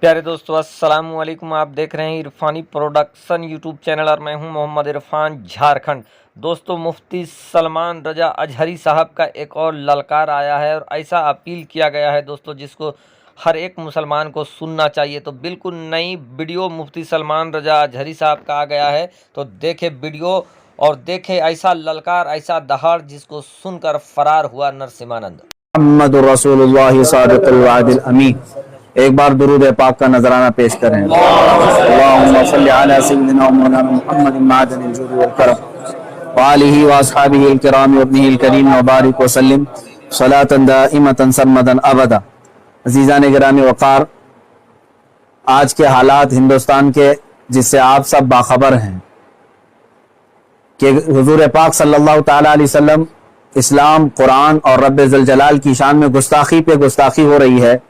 प्यारे दोस्तों अस्सलाम वालेकुम। आप देख रहे हैं इरफानी प्रोडक्शन यूट्यूब चैनल और मैं हूं मोहम्मद इरफान झारखंड। दोस्तों मुफ्ती सलमान रजा अजहरी साहब का एक और ललकार आया है और ऐसा अपील किया गया है दोस्तों जिसको हर एक मुसलमान को सुनना चाहिए। तो बिल्कुल नई वीडियो मुफ्ती सलमान रजा अजहरी साहब का आ गया है, तो देखें वीडियो और देखें ऐसा ललकार, ऐसा दहाड़ जिसको सुनकर फरार हुआ नरसिम्हानंद। मुहम्मदुर रसूलुल्लाह सादिकुल वादिल अमीन। एक बार दुरूद पाक का नजराना पेश करें। अल्लाहुम्मा सल्लि अला सय्यिदिना मौलाना मुहम्मदिन मादनिल जुद वल करम व आलिहि व अस्हाबिहिल किराम व इब्निहिल करीम व बारिक व सल्लिम सलातन दाइमतन सरमदन अबदा। अजीजान गिरामी वक़ार, आज के हालात हिंदुस्तान के जिससे आप सब बाखबर हैं कि हुजूर पाक सल्लल्लाहु तआला अलैहि वसल्लम, इस्लाम, कुरान और रब्बे ज़ुल जलाल की शान में गुस्ताखी पे गुस्ताखी हो रही है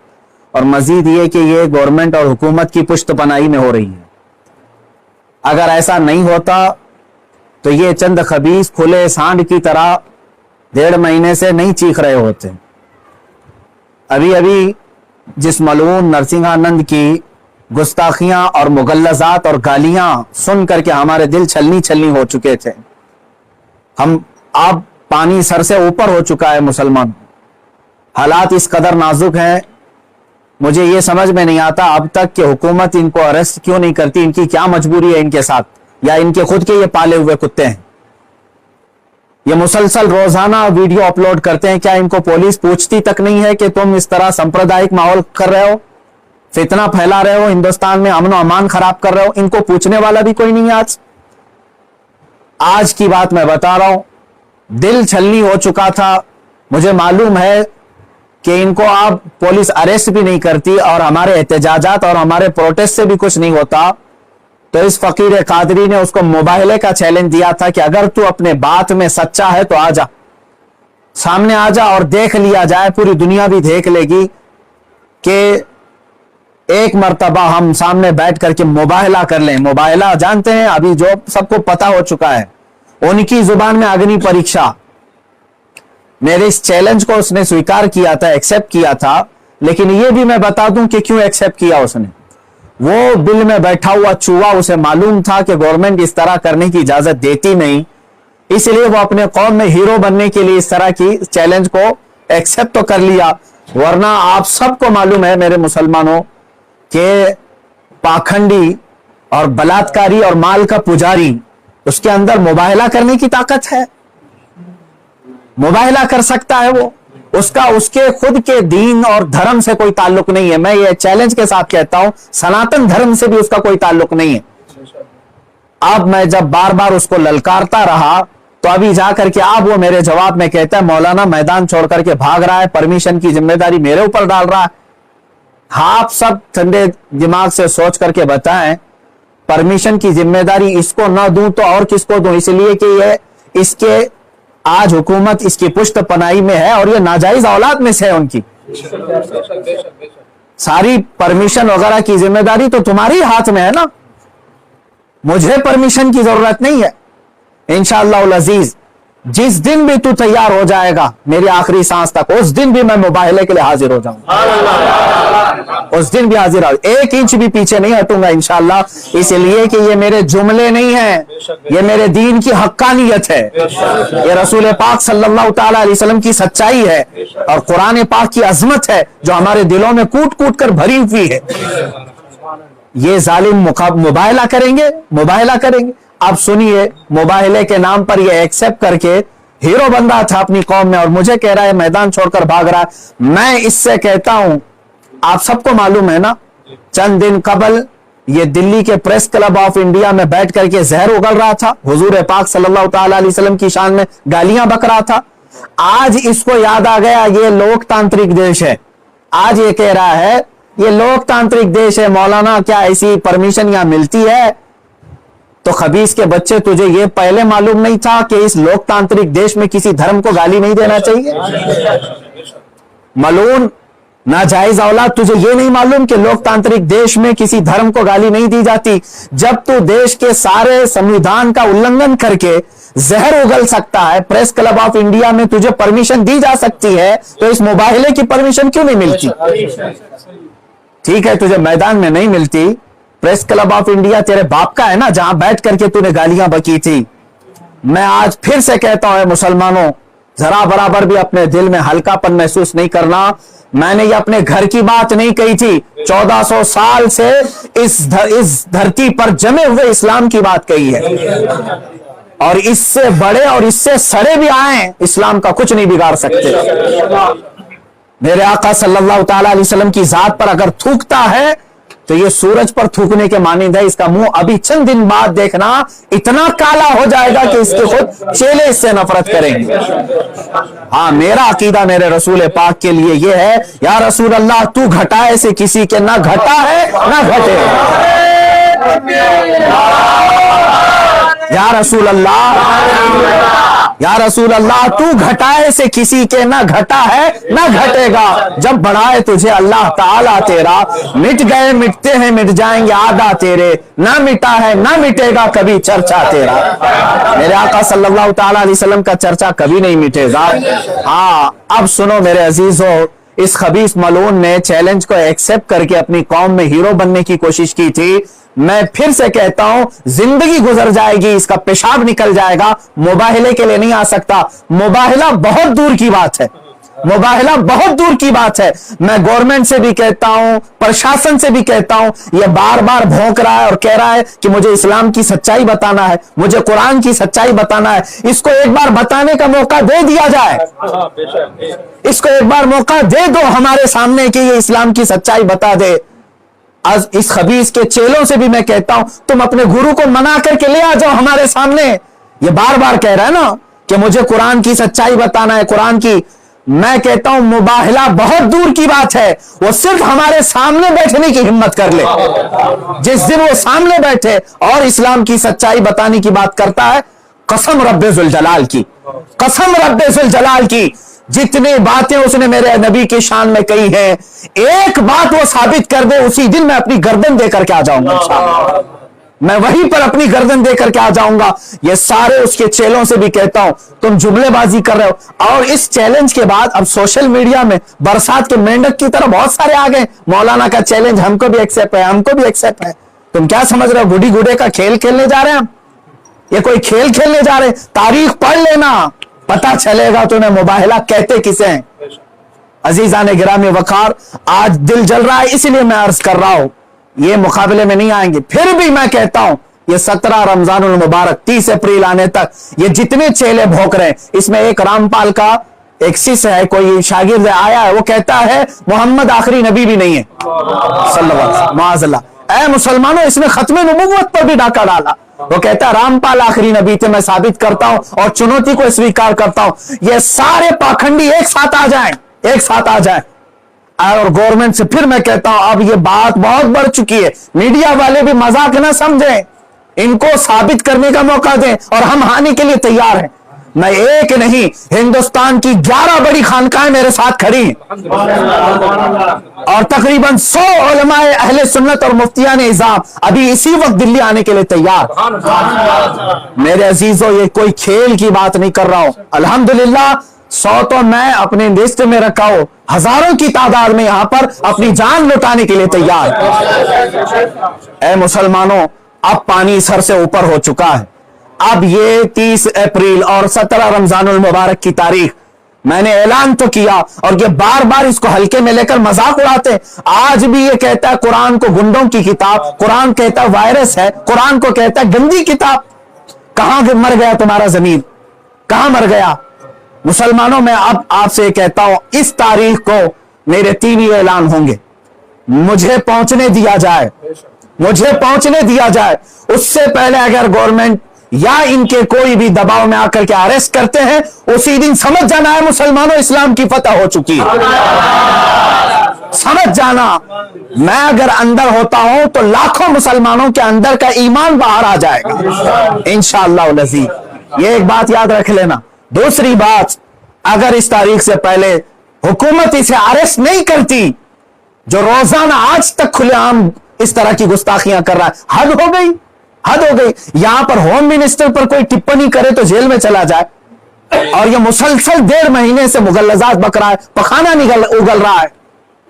और मजीद ये कि ये गवर्नमेंट और हुकूमत की पुश्त पनाही में हो रही है। अगर ऐसा नहीं होता तो ये चंद खबीस खुले सांड की तरह 1.5 महीने से नहीं चीख रहे होते। अभी अभी जिस मलून नरसिम्हानंद की गुस्ताखियां और मुगल्लजात और गालियां सुन करके हमारे दिल छलनी छलनी हो चुके थे। हम अब पानी सर से ऊपर हो चुका है मुसलमान। हालात इस कदर नाजुक हैं, मुझे ये समझ में नहीं आता अब तक कि हुकूमत इनको अरेस्ट क्यों नहीं करती। इनकी क्या मजबूरी है इनके साथ, या इनके खुद के ये पाले हुए कुत्ते हैं। ये मुसलसल रोजाना वीडियो अपलोड करते हैं, क्या इनको पुलिस पूछती तक नहीं है कि तुम इस तरह सांप्रदायिक माहौल कर रहे हो, फितना फैला रहे हो, हिंदुस्तान में अमन अमान खराब कर रहे हो? इनको पूछने वाला भी कोई नहीं है। आज की बात मैं बता रहा हूं, दिल छलनी हो चुका था। मुझे मालूम है कि इनको अब पुलिस अरेस्ट भी नहीं करती और हमारे एहतजाजात और हमारे प्रोटेस्ट से भी कुछ नहीं होता। तो इस फकीर कादरी ने उसको मुबाहले का चैलेंज दिया था कि अगर तू अपने बात में सच्चा है तो आ जा, सामने आ जा और देख लिया जाए, पूरी दुनिया भी देख लेगी कि एक मर्तबा हम सामने बैठ करके मुबाहला कर लें। मुबाहला जानते हैं, अभी जो सबको पता हो चुका है, उनकी जुबान में अग्नि परीक्षा। मेरे इस चैलेंज को उसने स्वीकार किया था, एक्सेप्ट किया था, लेकिन यह भी मैं बता दूं कि क्यों एक्सेप्ट किया उसने। वो बिल में बैठा हुआ चूहा, उसे मालूम था कि गवर्नमेंट इस तरह करने की इजाजत देती नहीं, इसलिए वो अपने कौम में हीरो बनने के लिए इस तरह की चैलेंज को एक्सेप्ट तो कर लिया। वरना आप सबको मालूम है मेरे मुसलमानों के पाखंडी और बलात्कारी और माल का पुजारी, उसके अंदर मुबाहला करने की ताकत है। मुबाहला कर सकता है वो, उसका उसके खुद के दीन और धर्म से कोई ताल्लुक नहीं है। मैं ये चैलेंज के साथ कहता हूं, सनातन धर्म से भी उसका कोई ताल्लुक नहीं है। अब मैं जब बार बार उसको ललकारता रहा तो अभी जाकर के अब वो मेरे जवाब में कहता है, मौलाना मैदान छोड़ करके भाग रहा है, परमिशन की जिम्मेदारी मेरे ऊपर डाल रहा है। आप सब ठंडे दिमाग से सोच करके बताएं, परमिशन की जिम्मेदारी इसको ना दूं तो और किसको दूं? इसलिए कि ये इसके आज हुकूमत इसकी पुश्त पनाही में है और ये नाजायज औलाद में से है उनकी। सारी परमिशन वगैरह की जिम्मेदारी तो तुम्हारी हाथ में है ना, मुझे परमिशन की जरूरत नहीं है। इंशाअल्लाह अजीज, जिस दिन भी तू तैयार हो जाएगा मेरी आखिरी सांस तक, उस दिन भी मैं मुबाहले के लिए हाजिर हो जाऊंगा। उस दिन भी हाजिर हो, 1 इंच भी पीछे नहीं हटूंगा इंशाअल्लाह। इसलिए कि ये मेरे जुमले नहीं है, ये मेरे दीन की हक्कानियत है, ये रसूल पाक सल्लल्लाहु तआला अलैहि वसल्लम की सच्चाई है और कुरान पाक की अजमत है जो हमारे दिलों में कूट कूट कर भरी हुई है। ये जालिम मुबाहला करेंगे, मुबाहला करेंगे। आप सुनिए, मुबाहले के नाम पर ये एक्सेप्ट करके हीरो बन रहा था अपनी कौम में और मुझे कह रहा है मैदान छोड़कर भाग रहा है। मैं इससे कहता हूं, आप सबको मालूम है ना, चंद दिन कबल ये दिल्ली के प्रेस क्लब ऑफ इंडिया में बैठ करके जहर उगल रहा था, हुजूर पाक सल्लल्लाहु तआला अलैहि वसल्लम की शान में गालियां बक रहा था। आज इसको याद आ गया ये लोकतांत्रिक देश है। आज ये कह रहा है ये लोकतांत्रिक देश है, मौलाना क्या ऐसी परमिशन यहां मिलती है? तो खबीस के बच्चे, तुझे ये पहले मालूम नहीं था कि इस लोकतांत्रिक देश में किसी धर्म को गाली नहीं देना चाहिए? मलून नाजायज औलाद, तुझे ये नहीं मालूम कि लोकतांत्रिक देश में किसी धर्म को गाली नहीं दी जाती? जब तू देश के सारे संविधान का उल्लंघन करके जहर उगल सकता है, प्रेस क्लब ऑफ इंडिया में तुझे परमिशन दी जा सकती है, तो इस मुबाहले की परमिशन क्यों नहीं मिलती? ठीक है तुझे मैदान में नहीं मिलती, प्रेस क्लब ऑफ इंडिया तेरे बाप का है ना, जहां बैठ करके तूने गालियां बकी थी। मैं आज फिर से कहता हूं मुसलमानों, जरा बराबर भी अपने दिल में हल्कापन महसूस नहीं करना। मैंने ये अपने घर की बात नहीं कही थी, 1400 साल से इस धरती पर जमे हुए इस्लाम की बात कही है, और इससे बड़े और इससे सड़े भी आए इस्लाम का कुछ नहीं बिगाड़ सकते। मेरे आका सल्लल्लाहु ताला अलैहि वसल्लम की जात पर अगर थूकता है तो ये सूरज पर थूकने के मानिंद है। इसका मुंह अभी चंद दिन बाद देखना इतना काला हो जाएगा कि इसके खुद चेले इससे नफरत करेंगे। हाँ, मेरा अकीदा मेरे रसूल पाक के लिए ये है, या रसूल अल्लाह तू घटाए से किसी के ना घटा है ना घटे। या रसूल अल्लाह तू घटाए से किसी के ना घटा है ना घटेगा। जब बढ़ाए तुझे अल्लाह ताला तेरा, मिट गए मिटते हैं मिट जाएंगे आदा तेरे, ना मिटा है ना मिटेगा कभी चर्चा तेरा। मेरे आका सल्लल्लाहु ताला अलैहि वसल्लम का चर्चा कभी नहीं मिटेगा। हाँ, अब सुनो मेरे अजीजों, इस खबीस मलून ने चैलेंज को एक्सेप्ट करके अपनी कौम में हीरो बनने की कोशिश की थी। मैं फिर से कहता हूं, जिंदगी गुजर जाएगी, इसका पेशाब निकल जाएगा, मुबाहिले के लिए नहीं आ सकता। मुबाहिला बहुत दूर की बात है, मुबाहिला बहुत दूर की बात है। मैं गवर्नमेंट से भी कहता हूं, प्रशासन से भी कहता हूं, यह बार बार भौंक रहा है और कह रहा है कि मुझे इस्लाम की सच्चाई बताना है, मुझे कुरान की सच्चाई बताना है। इसको एक बार बताने का मौका दे दिया जाए, इसको एक बार मौका दे दो हमारे सामने कि ये इस्लाम की सच्चाई बता दे। आज इस खबीस के चेलों से भी मैं कहता हूं, तुम अपने गुरु को मना करके ले आ जाओ हमारे सामने। ये बार बार कह रहा है ना कि मुझे कुरान की सच्चाई बताना है, कुरान की। मैं कहता हूं मुबाहिला बहुत दूर की बात है, वो सिर्फ हमारे सामने बैठने की हिम्मत कर ले। जिस दिन वो सामने बैठे और इस्लाम की सच्चाई बताने की बात करता है, कसम रब्बे जुल जलाल की, कसम रब्बे जुल जलाल की, जितनी बातें उसने मेरे नबी की शान में कही है, एक बात वो साबित कर दे, उसी दिन मैं अपनी गर्दन देकर के आ जाऊंगा इंशाअल्लाह। मैं वहीं पर अपनी गर्दन देकर के आ जाऊंगा। ये सारे उसके चेलों से भी कहता हूं, तुम जुमलेबाजी कर रहे हो। और इस चैलेंज के बाद अब सोशल मीडिया में बरसात के मेंढक की तरह बहुत सारे आ गए, मौलाना का चैलेंज हमको भी एक्सेप्ट है, हमको भी एक्सेप्ट है। तुम क्या समझ रहे हो, गुडी गुडे का खेल खेलने जा रहे हैं हम? ये कोई खेल खेलने जा रहे? तारीख पढ़ लेना, पता चलेगा तुम्हें मुबाहिला कहते किसे हैं। अजीजान गिरामी वकार, आज दिल जल रहा है इसलिए मैं अर्ज कर रहा हूं, ये मुकाबले में नहीं आएंगे। फिर भी मैं कहता हूं, ये 17 रमजानुल मुबारक 30 अप्रैल आने तक ये जितने चेले भोंक रहे हैं, इसमें एक रामपाल का एक शिष्य है, कोई शागिर्द आया है, वो कहता है मोहम्मद आखिरी नबी भी नहीं है सल्लल्लाहु। ऐ मुसलमानों, इसने खत्मे नबुव्वत पर भी डाका डाला। वो कहता है रामपाल आखिरी नबी थे, मैं साबित करता हूं और चुनौती को स्वीकार करता हूं। ये सारे पाखंडी एक साथ आ जाएं, एक साथ आ जाएं। और गवर्नमेंट से फिर मैं कहता हूं, अब ये बात बहुत बढ़ चुकी है, मीडिया वाले भी मजाक ना समझें, इनको साबित करने का मौका दें और हम हानि के लिए तैयार हैं। मैं एक नहीं, हिंदुस्तान की 11 बड़ी खानकाएं मेरे साथ खड़ी हैं और तकरीबन 100 उलमाए अहले सुन्नत और मुफ्तियान इज़ाम अभी इसी वक्त दिल्ली आने के लिए तैयार। मेरे अजीजों, ये कोई खेल की बात नहीं कर रहा हूं। अल्हम्दुलिल्लाह 100 तो मैं अपने लिस्ट में रखा हूं, हजारों की तादाद में यहां पर अपनी जान लुटाने के लिए तैयार। ऐ मुसलमानों, अब पानी सर से ऊपर हो चुका है। अब ये 30 अप्रैल और 17 रमजानुल मुबारक की तारीख मैंने ऐलान तो किया, और ये बार बार इसको हल्के में लेकर मजाक उड़ाते। आज भी ये कहता है कुरान को गुंडों की किताब, कुरान कहता है वायरस है, कुरान को कहता है गंदी किताब। कहां मर गया तुम्हारा जमीन, कहां मर गया? मुसलमानों, मैं अब आपसे कहता हूं, इस तारीख को मेरे 3 ही ऐलान होंगे, मुझे पहुंचने दिया जाए, मुझे पहुंचने दिया जाए। उससे पहले अगर गवर्नमेंट या इनके कोई भी दबाव में आकर के अरेस्ट करते हैं, उसी दिन समझ जाना है मुसलमानों, इस्लाम की फतह हो चुकी है। समझ जाना, मैं अगर अंदर होता हूं तो लाखों मुसलमानों के अंदर का ईमान बाहर आ जाएगा इंशाअल्लाह लजीज। ये एक बात याद रख लेना। दूसरी बात, अगर इस तारीख से पहले हुकूमत इसे अरेस्ट नहीं करती, जो रोजाना आज तक खुलेआम इस तरह की गुस्ताखियां कर रहा है, हद हो गई, हद हो गई। यहां पर होम मिनिस्टर पर कोई टिप्पणी करे तो जेल में चला जाए, और ये मुसलसल 1.5 महीने से मुगल्लजात बक रहा है, पखाना उगल रहा है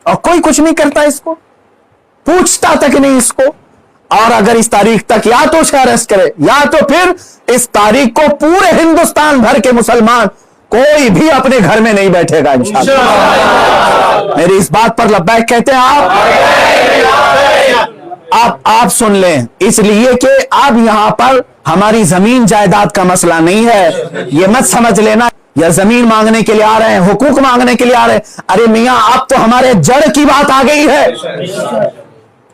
और कोई कुछ नहीं करता इसको। पूछता तक नहीं इसको। और अगर इस तारीख तक या तो उसे अरेस्ट करे या तो फिर इस तारीख को पूरे हिंदुस्तान भर के मुसलमान कोई भी अपने घर में नहीं बैठेगा इंशाअल्लाह। मेरी इस बात पर लब्बैक कहते हैं आप सुन लें, इसलिए कि अब यहां पर हमारी जमीन जायदाद का मसला नहीं है। ये मत समझ लेना या जमीन मांगने के लिए आ रहे हैं, हुकूक मांगने के लिए आ रहे हैं। अरे मियां, अब तो हमारे जड़ की बात आ गई है।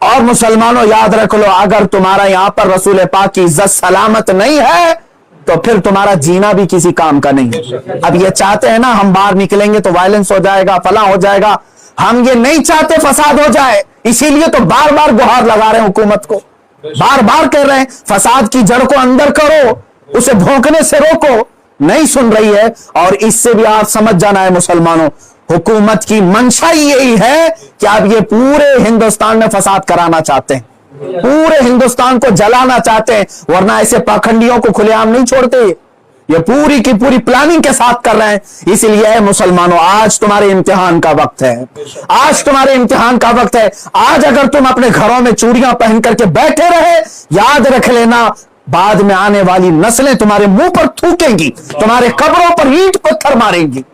और मुसलमानों याद रख लो, अगर तुम्हारा यहां पर रसूल पाक की इज्जत सलामत नहीं है तो फिर तुम्हारा जीना भी किसी काम का नहीं है। अब ये चाहते हैं ना हम बाहर निकलेंगे तो वायलेंस हो जाएगा, फला हो जाएगा। हम ये नहीं चाहते फसाद हो जाए, इसीलिए तो बार बार गुहार लगा रहे हैं हुकूमत को, बार बार कह रहे हैं फसाद की जड़ को अंदर करो, उसे भोंकने से रोको। नहीं सुन रही है। और इससे भी आप समझ जाना है मुसलमानों, हुकूमत की मंशा यही है कि आप ये पूरे हिंदुस्तान में फसाद कराना चाहते हैं, पूरे हिंदुस्तान को जलाना चाहते हैं, वरना ऐसे पाखंडियों को खुलेआम नहीं छोड़ते। ये पूरी की पूरी प्लानिंग के साथ कर रहे हैं। इसलिए मुसलमानों, आज तुम्हारे इम्तिहान का वक्त है, आज तुम्हारे इम्तिहान का वक्त है। आज अगर तुम अपने घरों में चूड़ियां पहन करके बैठे रहे, याद रख लेना बाद में आने वाली नस्लें तुम्हारे मुंह पर थूकेंगी, तुम्हारे कब्रों पर ईंट पत्थर मारेंगी।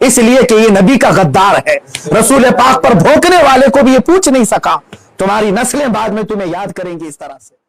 इसलिए कि ये नबी का गद्दार है, रसूल पाक पर भोंकने वाले को भी ये पूछ नहीं सका। तुम्हारी नस्लें बाद में तुम्हें याद करेंगी इस तरह से।